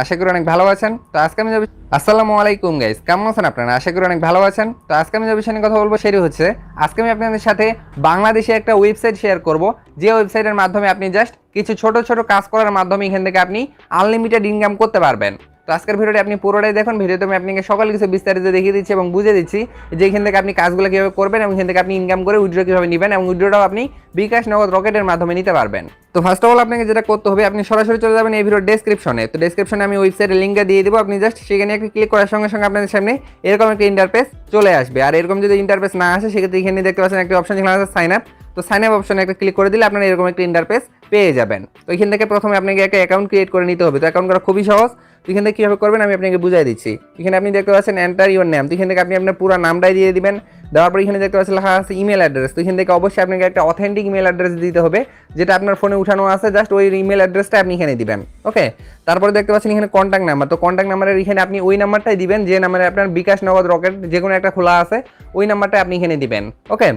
আশা করি অনেক ভালো আছেন। তো আজকে আমি আসসালামু আলাইকুম গাইস, কেমন আছেন আপনারা? আশা করি অনেক ভালো আছেন। তো আজকে আমি যে বিষয় নিয়ে কথা বলবো সেটি হচ্ছে, আজকে আমি আপনাদের সাথে বাংলাদেশে একটা ওয়েবসাইট শেয়ার করব, যে ওয়েবসাইটের মাধ্যমে আপনি জাস্ট কিছু ছোট ছোট কাজ করার মাধ্যমে এখান থেকে আপনি আনলিমিটেড ইনকাম করতে পারবেন। তো আজকের ভিডিওটি আপনি পুরোটাই দেখুন। ভিডিওতে আমি আপনাকে সকল কিছু বিস্তারিত দেখিয়ে দিচ্ছি এবং বুঝিয়ে দিচ্ছি যে এখান থেকে আপনি কাজগুলো কীভাবে করবেন এবং এখান থেকে আপনি ইনকাম করে উইথড্র কীভাবে নেবেন এবং উইথড্রটাও আপনি বিকাশ নগদ রকেটের মাধ্যমে নিতে পারবেন। তো ফার্স্ট অফ অল আপনাকে যেটা করতে হবে, আপনি সরাসরি চলে যাবেন এই ভিডিওর ডেসক্রিপশনে। তো ডেসক্রিপশনে আমি ওয়েবসাইটের লিঙ্কটা দিয়ে দেবো, আপনি জাস্ট সেখানে একটা ক্লিক করার সঙ্গে সঙ্গে আপনাদের সামনে এরকম একটা ইন্টারফেস চলে আসবে। আর এরকম যদি ইন্টারফেস না আসে সেক্ষেত্রে এখানে দেখতে পাচ্ছেন একটা অপশন যেখানে আছে সাইন আপ। তো সাইন আপ অপশনে একটা ক্লিক করে দিলে আপনারা এরকম একটা ইন্টারফেস পেয়ে যাবেন। তো এখান থেকে প্রথমে আপনাকে একটা অ্যাকাউন্ট ক্রিয়েট করে নিতে হবে। তো অ্যাকাউন্ট করা খুবই সহজ। তো এখান থেকে কীভাবে করবেন আমি আপনাকে বুঝাই দিচ্ছি। এখানে আপনি দেখতে পাচ্ছেন এন্টার ইউর নেম। তো এখান থেকে আপনি আপনার পুরো নামটাই দিয়ে দিবেন। দেওয়ার পর এখানে দেখতে পাচ্ছেন লেখা আছে ইমেল অ্যাড্রেস। তো এখান থেকে অবশ্যই আপনাকে একটা অথেন্টিক ইমেল অ্যাড্রেস দিতে হবে, যেটা আপনার ফোনে উঠানো আছে। জাস্ট ওই ইমেল অ্যাড্রেসটা আপনি এখানে দিবেন। ওকে, তারপরে দেখতে পাচ্ছেন এখানে কন্ট্যাক্ট নাম্বার। তো কন্ট্যাক্ট নাম্বারের এখানে আপনি ওই নাম্বারটাই দিবেন যে নাম্বারে আপনার বিকাশ নগদ রকেট যে কোনো একটা খোলা আছে, ওই নাম্বারটা আপনি এখানে দিবেন। ওকে,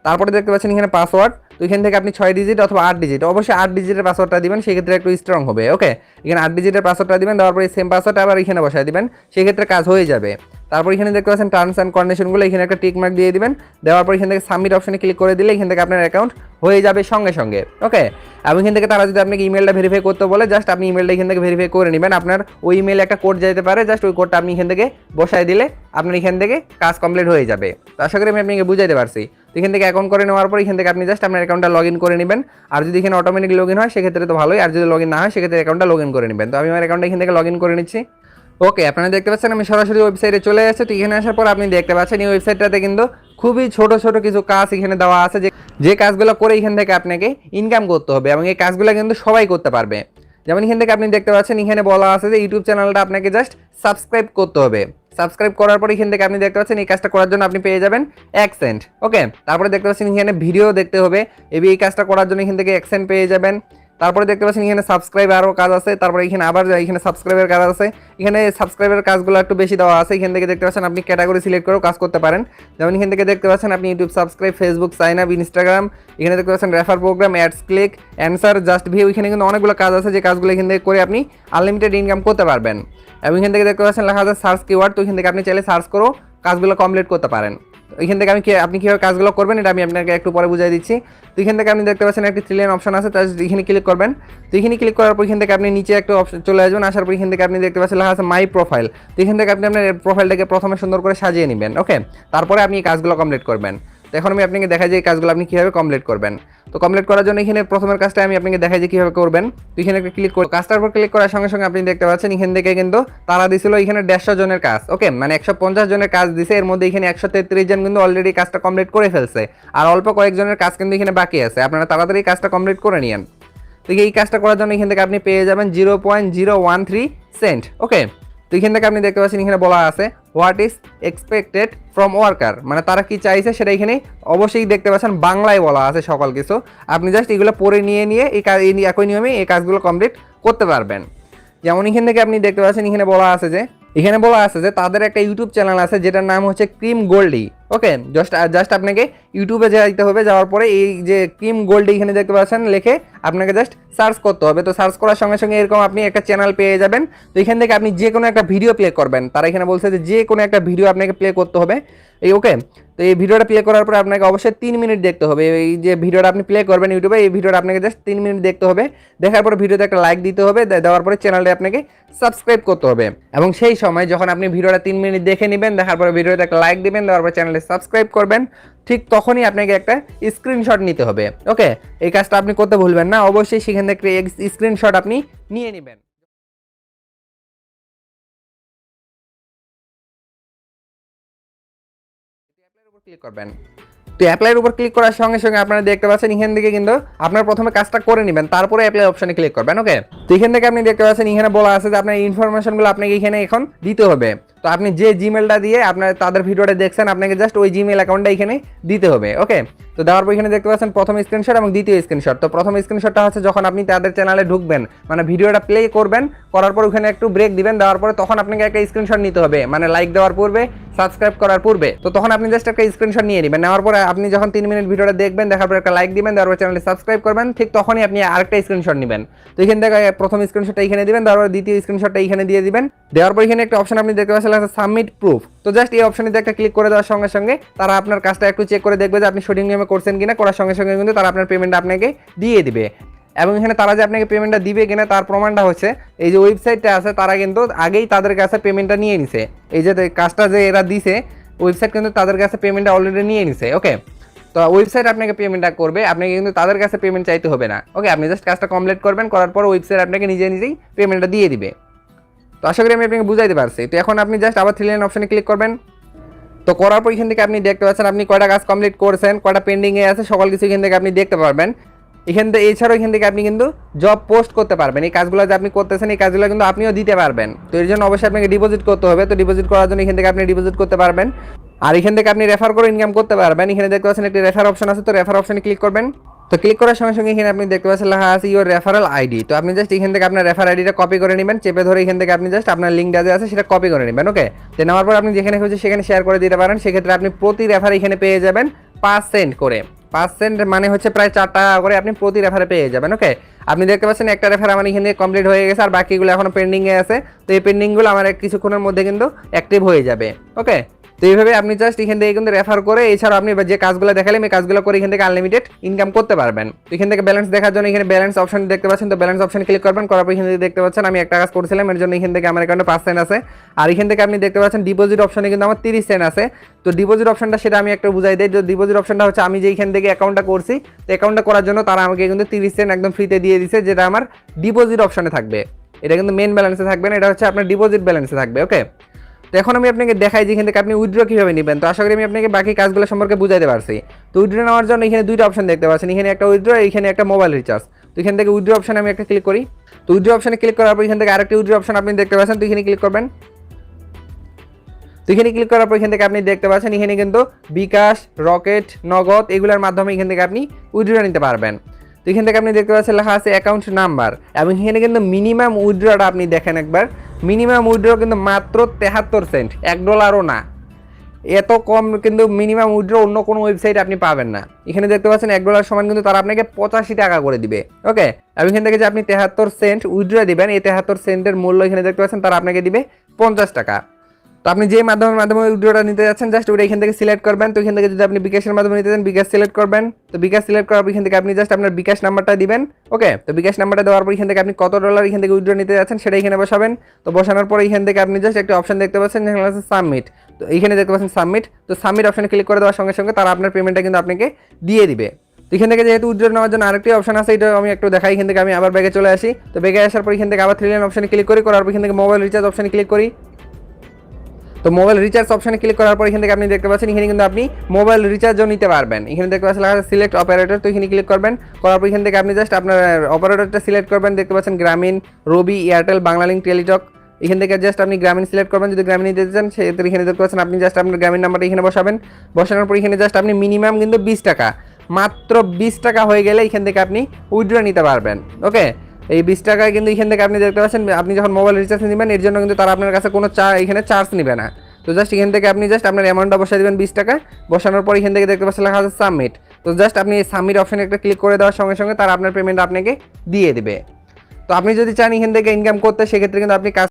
তারপরে দেখতে পাচ্ছেন এখানে পাসওয়ার্ড। তো এখান থেকে আপনি 6 ডিজিট অথবা 8 ডিজিট, অবশ্যই 8 ডিজিটের পাসওয়ার্ডটা দিবেন, সেক্ষেত্রে একটু স্ট্রং হবে। ওকে, এখানে 8 ডিজিটের পাসওয়ার্ডটা দিবেন, দেওয়ার পরে সেম পাসওয়ার্ডটা আবার এখানে বসায় দিবেন, সেক্ষেত্রে কাজ হয়ে যাবে। তারপর এখানে দেখতে পাচ্ছেন টার্মস অ্যান্ড কন্ডিশনগুলো, এখানে একটা টিক মার্ক দিয়ে দিবেন। দেওয়ার পর এখান থেকে সাবমিট অপশনে ক্লিক করে দিলে এখান থেকে আপনার অ্যাকাউন্ট হয়ে যাবে সঙ্গে সঙ্গে। ওকে, এবং এখান থেকে তারা যদি আপনাকে ইমেলটা ভেরিফাই করতে বলে, জাস্ট আপনি ইমেলটা এখান থেকে ভেরিফাই করে নেবেন। আপনার ওই ইমেলে একটা কোড যেতে পারে, জাস্ট ওই কোডটা আপনি এখান থেকে বসায় দিলে আপনার এখান থেকে কাজ কমপ্লিট হয়ে যাবে। তো আশা করি আমি আপনাকে বুঝাইতে পারছি। তো এখান থেকে অ্যাকাউন্ট করে নেওয়ার পর এখান থেকে আপনি জাস্ট আপনার অ্যাকাউন্টটা লগ ইন করে নেবেন। আর যদি এখানে অটোমেটিক লগ ইন হয় সেক্ষেত্রে তো ভালোই, আর যদি লগ ইন না হয় সেক্ষেত্রে অ্যাকাউন্টটা লগ ইন করে নেবেন। তো আমি আমার অ্যাকাউন্টটা এখান থেকে লগ ইন করে নিচ্ছি। ওকে, আপনারা দেখতে পাচ্ছেন আমি সরাসরি ওয়েবসাইটে চলে আসছি। তো এখানে আসার পর আপনি দেখতে পাচ্ছেন এই ওয়েবসাইটটাতে কিন্তু খুবই ছোট ছোট কিছু কাজ এখানে দেওয়া আছে, যে কাজগুলো করে এখান থেকে আপনাকে ইনকাম করতে হবে এবং এই কাজগুলো কিন্তু সবাই করতে পারবে। যেমন এখান থেকে আপনি দেখতে পাচ্ছেন এখানে বলা আছে যে ইউটিউব চ্যানেলটা আপনাকে জাস্ট সাবস্ক্রাইব করতে হবে। সাবস্ক্রাইব করার পর এখান থেকে আপনি দেখতে পাচ্ছেন এই কাজটা করার জন্য আপনি পেয়ে যাবেন 1 সেন্ট। ওকে, তারপরে দেখতে পাচ্ছেন এখানে ভিডিও দেখতে হবে, এই কাজটা করার জন্য এখান থেকে 1 সেন্ট পেয়ে যাবেন। তারপরে দেখতে পাচ্ছেন এখানে সাবস্ক্রাইব আরও কাজ আছে। তারপরে এখানে আবার এখানে সাবস্ক্রাইবের কাজ আছে। এখানে সাবস্ক্রাইবের কাজগুলো একটু বেশি দেওয়া আছে। এখান থেকে দেখতে পাচ্ছেন আপনি ক্যাটাগরি সিলেক্ট করেও কাজ করতে পারেন। যেমন এখান থেকে দেখতে পাচ্ছেন আপনি YouTube subscribe, Facebook sign up, Instagram, এখানে দেখতে পাচ্ছেন refer programme, ads click, answer, just view. এখানে কিন্তু অনেকগুলো কাজ আছে, যে কাজগুলো এখান থেকে করে আপনি আনলিমিটেড ইনকাম করতে পারবেন। এবং এখান থেকে দেখতে পাচ্ছেন লেখা আছে সার্চ কিওয়ার্ড। তো এখান থেকে আপনি চাইলে সার্চ করেও কাজগুলো কমপ্লিট করতে পারেন। এখান থেকে আপনি কীভাবে কাজগুলো করবেন এটা আমি আপনাকে একটু পরে বুঝিয়ে দিচ্ছি। তো এখান থেকে আপনি দেখতে পাচ্ছেন একটি 3 লাইন অপশন আছে, তার এখানে ক্লিক করবেন। তো এখানে ক্লিক করার পর এখান থেকে আপনি নিচে একটা অপশন চলে আসবেন। আসার পর এখান থেকে আপনি দেখতে পাচ্ছেন লেখা আছে মাই প্রোফাইল। তো এখান থেকে আপনি আপনার প্রোফাইলটাকে প্রথমে সুন্দর করে সাজিয়ে নেবেন। ওকে, তারপরে আপনি এই কাজগুলো কমপ্লিট করবেন। তো এখন আমি আপনাকে দেখাই যে এই কাজগুলো আপনি কীভাবে কমপ্লিট করবেন। তো কমপ্লিট করার জন্য এখানে প্রথমের কাজটা আমি আপনাকে দেখাই যে কীভাবে করবেন। তো এখানে একটা ক্লিক করে কাজটার উপর ক্লিক করার সঙ্গে সঙ্গে আপনি দেখতে পাচ্ছেন এখান থেকে কিন্তু তারা দিছিল এখানে 150 জনের কাজ। ওকে, মানে 150 জনের কাজ দিছে, এর মধ্যে এখানে 133 জন কিন্তু অলরেডি কাজটা কমপ্লিট করে ফেলছে, আর অল্প কয়েকজনের কাজ কিন্তু এখানে বাকি আছে। আপনারা তাড়াতাড়ি কাজটা কমপ্লিট করে নিন। তো এই কাজটা করার জন্য এখান থেকে আপনি পেয়ে যাবেন 0.013 সেন্ট। ওকে, তো এখান থেকে আপনি দেখতে পাচ্ছেন এখানে বলা আছে what is expected from worker, মানে তারা কি চাইছে সেটা এখানে অবশ্যই দেখতে পাচ্ছেন বাংলায় বলা আছে সকল কিছু। আপনি জাস্ট এগুলো পড়ে নিয়ে এই একই নিয়মে এই কাজগুলো কমপ্লিট করতে পারবেন। যেমন এখান থেকে আপনি দেখতে পাচ্ছেন এখানে বলা আছে যে তাদের একটা ইউটিউব চ্যানেল আছে যেটার নাম হচ্ছে ক্রিম গোল্ডি। ওকে, জাস্ট আপনাকে ইউটিউবে যাইতে হবে। যাওয়ার পরে এই যে ক্রিম গোল্ডি এখানে দেখতে পাচ্ছেন লিখে আপনাকে জাস্ট সার্চ করতে হবে। তো সার্চ করার সঙ্গে সঙ্গে এরকম আপনি একটা চ্যানেল পেয়ে যাবেন। তো এখান থেকে আপনি যে কোনো একটা ভিডিও প্লে করবেন। তারা এখানে বলছে যে কোনো একটা ভিডিও আপনাকে প্লে করতে হবে। ওকে, তো এই ভিডিওটা প্লে করার পরে আপনাকে অবশ্যই 3 মিনিট দেখতে হবে। এই যে ভিডিওটা আপনি প্লে করবেন ইউটিউবে, এই ভিডিওটা আপনাকে জাস্ট 3 মিনিট দেখতে হবে। দেখার পরে ভিডিওতে একটা লাইক দিতে হবে, দেওয়ার পরে চ্যানেলটা আপনাকে সাবস্ক্রাইব করতে হবে। এবং সেই সময় যখন আপনি ভিডিওটা 3 মিনিট দেখে নেবেন, দেখার পরে ভিডিওতে একটা লাইক দিবেন, দেওয়ার পরে চ্যানেলে সাবস্ক্রাইব করবেন, ঠিক তখনই আপনাকে একটা স্ক্রিনশট নিতে হবে। ওকে, এই কাজটা আপনি করতে ভুলবেন না, অবশ্যই সেখান থেকে স্ক্রিনশট আপনি নিয়ে নেবেন। ক্লিক করবেন। তো অ্যাপ্লাইয়ের উপর ক্লিক করার সঙ্গে সঙ্গে আপনারা দেখতে পাচ্ছেন এখান থেকে কিন্তু আপনার প্রথমে কাজটা করে নেবেন, তারপরে অ্যাপ্লাই অপশনে ক্লিক করবেন। ওকে, তো এখান থেকে আপনি দেখতে পাচ্ছেন এখানে বলা আছে যে আপনার ইনফরমেশনগুলো আপনাকে এখানে এখন দিতে হবে। তো আপনি যে জিমেলটা দিয়ে আপনার তাদের ভিডিওটা দেখছেন, আপনাকে জাস্ট ওই জিমেল অ্যাকাউন্টটা এখানে দিতে হবে। ওকে, তো দেওয়ার পর এখানে দেখতে পাচ্ছেন প্রথম স্ক্রিনশট এবং দ্বিতীয় স্ক্রিনশট। তো প্রথম স্ক্রিনশটটা হচ্ছে যখন আপনি তাদের চ্যানেলে ঢুকবেন, মানে ভিডিওটা প্লে করবেন, করার পর ওখানে একটু ব্রেক দিবেন, দেওয়ার পরে তখন আপনাকে একটা স্ক্রিনশট নিতে হবে, মানে লাইক দেওয়ার পূর্বে সাবস্ক্রাইব করার পূর্বে। তো তখন আপনি জাস্ট একটা স্ক্রিনশট নিয়ে নেবেন, নেওয়ার পরে আপনি যখন 3 মিনিট ভিডিওটা দেখবেন, দেখার পর একটা লাইক দিবেন, দেওয়ার পর চ্যানেলটি সাবস্ক্রাইব করবেন, ঠিক তখনই আপনি আরেকটা স্ক্রিনশট নেবেন। তো এখান থেকে প্রথম স্ক্রিনশটটা এখানে দিবেন, তারপর দ্বিতীয় স্ক্রিনশটটা এখানে দিয়ে দিবেন। দেওয়ার পর এখানে একটা অপশন আপনি দেখতে পাচ্ছেন সাবমিট প্রুফ। তো জাস্ট এই অপশনে একটা ক্লিক করে দেওয়ার সঙ্গে সঙ্গে তারা আপনার কাজটা একটু চেক করে দেখবে যে আপনি সঠিক নিয়মে করছেন কিনা। করার সঙ্গে সঙ্গে কিন্তু তারা আপনার পেমেন্টটা আপনাকে দিয়ে দিবে। এবং এখানে তারা যে আপনাকে পেমেন্টটা দিবে কিনা তার প্রমাণটা হচ্ছে এই যে ওয়েবসাইটটা আছে, তারা কিন্তু আগেই তাদের কাছে পেমেন্টটা নিয়ে নিছে। এই যে কাজটা যে এরা দিছে, ওয়েবসাইট কিন্তু তাদের কাছে পেমেন্টটা অলরেডি নিয়ে নিছে। ওকে, তো ওয়েবসাইট আপনাকে পেমেন্টটা করবে, আপনাকে কিন্তু তাদের কাছে পেমেন্ট চাইতে হবে না। ওকে, আপনি জাস্ট কাজটা কমপ্লিট করবেন, করার পর ওয়েবসাইট আপনাকে নিজে নিজেই পেমেন্টটা দিয়ে দিবে। তো আশা করি আমি আপনাকে বুঝাইতে পারছি। তো এখন আপনি জাস্ট আবার 3 লাইন অপশনে ক্লিক করবেন। তো করার পর এখান থেকে আপনি দেখতে পাচ্ছেন আপনি কয়টা কাজ কমপ্লিট করছেন, কয়টা পেন্ডিংয়ে আছে, সকল কিছু এখান থেকে আপনি দেখতে পারবেন। এখান থেকে এছাড়াও এখান থেকে আপনি কিন্তু জব পোস্ট করতে পারবেন। এই কাজগুলো যে আপনি করতেছেন, এই কাজগুলো কিন্তু আপনিও দিতে পারবেন। তো এর জন্য অবশ্যই আপনাকে ডিপোজিট করতে হবে। তো ডিপোজিট করার জন্য এখান থেকে আপনি ডিপোজিট করতে পারবেন। আর এখান থেকে আপনি রেফার করে ইনকাম করতে পারবেন। এখানে দেখতে পাচ্ছেন একটি রেফার অপশন আছে, তো রেফার অপশনে ক্লিক করবেন। তো ক্লিক করার সঙ্গে সঙ্গে এখানে আপনি দেখতে পাচ্ছেন লেখা আছে ইওর রেফারেল আইডি। তো আপনি জাস্ট এখান থেকে আপনার রেফার আইডিটা কপি করে নেবেন, চেপে ধরে এখান থেকে আপনি জাস্ট আপনার লিঙ্কটা যে আছে সেটা কপি করে নেবেন। ওকে, তো নেওয়ার পর আপনি যেখানে খুঁজে সেখানে শেয়ার করে দিতে পারেন। সেক্ষেত্রে আপনি প্রতি রেফার এখানে পেয়ে যাবেন 5 সেন্ট করে। 5 সেন্ট মানে হচ্ছে প্রায় 4 টাকা করে আপনি প্রতি রেফারে পেয়ে যাবেন। ওকে, আপনি দেখতে পাচ্ছেন একটা রেফার আমার এখানে কমপ্লিট হয়ে গেছে, আর বাকিগুলো এখনো পেন্ডিংয়ে আছে। তো এই পেন্ডিংগুলো আমার কিছুক্ষণের মধ্যে কিন্তু অ্যাক্টিভ হয়ে যাবে। ওকে, তো এইভাবে আপনি জাস্ট এখান থেকে কিন্তু রেফার করে, এছাড়াও আপনি যে কাজগুলো দেখালেন এই কাজগুলো করে এখান থেকে আনলিমিটেড ইনকাম করতে পারবেন। তো এখান থেকে ব্যালেন্স দেখার জন্য এখানে ব্যালেন্স অপশন দেখতে পাচ্ছেন। তো ব্যালেন্স অপশন ক্লিক করবেন, করার পর এখান থেকে দেখতে পাচ্ছেন আমি একটা কাজ করছিলাম, এর জন্য এখান থেকে আমার অ্যাকাউন্টে 5 সেন্ট আছে। আর এখান থেকে আপনি দেখতে পাচ্ছেন ডিপোজিট অপশনে কিন্তু আমার 30 সেন্ট আছে। তো ডিপোজিট অপশনটা সেটা আমি একটা বুঝাই দিই। যে ডিপোজিট অপশনটা হচ্ছে আমি যে এখান থেকে অ্যাকাউন্টটা করছি, তো অ্যাকাউন্টটা করার জন্য তারা আমাকে কিন্তু 30 সেন্ট একদম ফ্রিতে দিয়ে দিছে, যেটা আমার ডিপোজিট অপশনে থাকবে। এটা কিন্তু মেন ব্যালেন্সে থাকবে না, এটা হচ্ছে আপনার ডিপোজিট ব্যালেন্সে থাকবে। ওকে, তো এখন আমি আপনাকে দেখাই যে এখান থেকে আপনি উইথড্র কীভাবে নেবেন। তো আশা করি আমি আপনাকে বাকি কাজগুলো সম্পর্কে বুঝাইতে পারছি। তো উইথড্র নেওয়ার জন্য এখানে দুইটা অপশন দেখতে পাচ্ছেন, এখানে একটা উইথড্র, এখানে একটা মোবাইল রিচার্জ। তো এখান থেকে উইথড্র অপশনে আমি একটা ক্লিক করি। তো উইথড্র অপশনে ক্লিক করার পর এখান থেকে আরেকটা উইথড্র অপশন আপনি দেখতে পাচ্ছেন, তো এখানে ক্লিক করবেন। তো এখানে ক্লিক করার পর এখান থেকে আপনি দেখতে পাচ্ছেন এখানে কিন্তু বিকাশ, রকেট, নগদ এগুলোর মাধ্যমে এখান থেকে আপনি উইথড্র নিতে পারবেন। তো এখান থেকে আপনি দেখতে পাচ্ছেন লেখা আছে অ্যাকাউন্ট নাম্বার, এবং এখানে কিন্তু মিনিমাম উইথড্রটা আপনি দেখেন একবার, মিনিমাম উইথড্র কিন্তু মাত্র 73 সেন্ট, $1ও না। এত কম কিন্তু মিনিমাম উইথড্র অন্য কোনো ওয়েবসাইটে আপনি পাবেন না। এখানে দেখতে পাচ্ছেন $1 সমান কিন্তু তারা আপনাকে 85 টাকা করে দিবে। ওকে, এবং এখান থেকে যে আপনি 73 সেন্ট উইথড্র দিবেন, এই 73 সেন্টের মূল্য এখানে দেখতে পাচ্ছেন তারা আপনাকে দিবে 50 টাকা। তো আপনি যে মাধ্যমে উইথড্রটা নিতে যাচ্ছেন জাস্ট ওটা এখান থেকে সিলেক্ট করবেন। তো এখান থেকে যদি আপনি বিকাশের মাধ্যমে নিতে চান বিকাশ সিলেক্ট করবেন। তো বিকাশ সিলেক্ট করার পর এখান থেকে আপনি জাস্ট আপনার বিকাশ নাম্বারটা দিবেন। ওকে, তো বিকাশ নাম্বারটা দেওয়ার পর এখান থেকে আপনি কত ডলার এখান থেকে উইথড্র নিতে যাচ্ছেন সেটা এখানে বসাবেন। তো বসানোর পর এখান থেকে আপনি জাস্ট একটা অপশন দেখতে পাচ্ছেন যেখানে আছে সাবমিট। তো এইখানে দেখতে পাচ্ছেন সাবমিট। তো সাবমিট অপশনে ক্লিক করে দেওয়ার সঙ্গে সঙ্গে তারা আপনার পেমেন্টটা কিন্তু আপনাকে দিয়ে দিবে। তো এখান থেকে যেহেতু উইথড্র নেওয়ার জন্য আরেকটি অপশন আছে, এটা আমি একটু দেখাই। এখান থেকে আমি আবার ব্যাগে চলে আসি। তো ব্যাগে আসার পর এখান থেকে আবার 3 লাইন অপশনে ক্লিক করি, করার পর এখান থেকে মোবাইল রিচার্জ অপশনে ক্লিক করি। তো মোবাইল রিচার্জ অপশনে ক্লিক করার পর এখান থেকে আপনি দেখতে পাচ্ছেন এখানে কিন্তু আপনি মোবাইল রিচার্জও নিতে পারবেন। এখানে দেখতে পাচ্ছেন সিলেক্ট অপারেটর। তো এখানে ক্লিক করবেন, করার পর এখান থেকে আপনি জাস্ট আপনার অপারেটরটা সিলেক্ট করবেন। দেখতে পাচ্ছেন গ্রামীণ, রবি, এয়ারটেল, বাংলালিংক, টেলিটক। এখান থেকে জাস্ট আপনি গ্রামীণ সিলেক্ট করবেন। যদি গ্রামীণ নিতে চান সেক্ষেত্রে এখানে দেখতে পাচ্ছেন আপনি জাস্ট আপনার গ্রামীণ নাম্বারটা এখানে বসাবেন। বসানোর পর এখানে জাস্ট আপনি মিনিমাম কিন্তু 20 টাকা, মাত্র 20 টাকা হয়ে গেলে এখান থেকে আপনি উইথড্র নিতে পারবেন। ওকে, এই 20 টাকায় কিন্তু এখান থেকে আপনি দেখতে পাচ্ছেন আপনি যখন মোবাইল রিচার্জ নেবেন এর জন্য কিন্তু তারা আপনার কাছে কোনো এখানে চার্জ নেবে না। তো জাস্ট এখান থেকে আপনি জাস্ট আপনার অ্যামাউন্টটা বসাই দেবেন 20 টাকা। বসানোর পর এখান থেকে দেখতে পাচ্ছেন লেখা আছে সাবমিট। তো জাস্ট আপনি সাবমিট অপশনে একটা ক্লিক করে দেওয়ার সঙ্গে সঙ্গে তারা আপনার পেমেন্ট আপনাকে দিয়ে দেবে। তো আপনি যদি চান এখান থেকে ইনকাম করতে সেক্ষেত্রে কিন্তু আপনি কাজ